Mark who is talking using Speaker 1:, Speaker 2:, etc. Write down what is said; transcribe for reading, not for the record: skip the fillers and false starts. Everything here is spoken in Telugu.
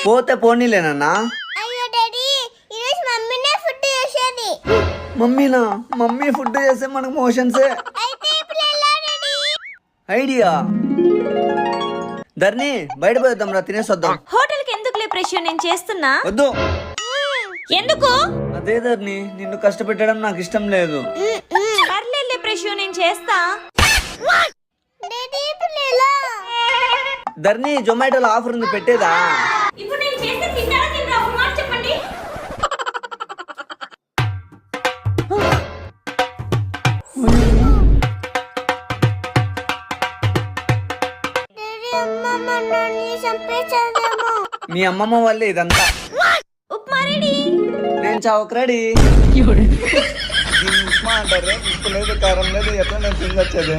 Speaker 1: పోతే పోనీలేనన్నా.
Speaker 2: అయ్యో డాడీ ఈరోజు మమ్మీనే ఫుడ్ చేసేది.
Speaker 1: మమ్మీనా? మమ్మీ ఫుడ్ చేస్తే మనకు మోషన్సే.
Speaker 2: అయితే ఇప్పుడు ఎలా డాడీ?
Speaker 1: ఐడియా. ధర్ని బయట పోద్దాం రా, తినేసొద్దాం.
Speaker 3: హోటల్ కి ఎందుకులే ప్రెషర్, నేను చేస్తున్నా.
Speaker 1: వద్దు.
Speaker 3: ఎందుకు?
Speaker 1: అదే ధర్ని, నిన్ను కష్టపెట్టడం నాకు ఇష్టం లేదు.
Speaker 3: పర్లేదులే ప్రెషర్, నేను చేస్తా.
Speaker 2: డాడీ ఇప్పుడు ఎలా?
Speaker 1: ధర్ని జొమాటోలో ఆఫర్ ఉంది, పెట్టేదా?
Speaker 3: ఇప్పుడు నేను చేస్తే తిన్నారా తిన్నారా ఒక మాట చెప్పండి.
Speaker 2: డాడీ అమ్మమ్మ నన్ను చంపేస్తుందేమో.
Speaker 1: మీ అమ్మమ్మ వల్లే ఇదంతా.
Speaker 3: ఉప్మా రెడీ.
Speaker 1: నేను చావక రెడీ. ఉప్మా అంటారు, ఉప్పు లేదు కారం లేదు, ఎట్లా నేను తినొచ్చేది.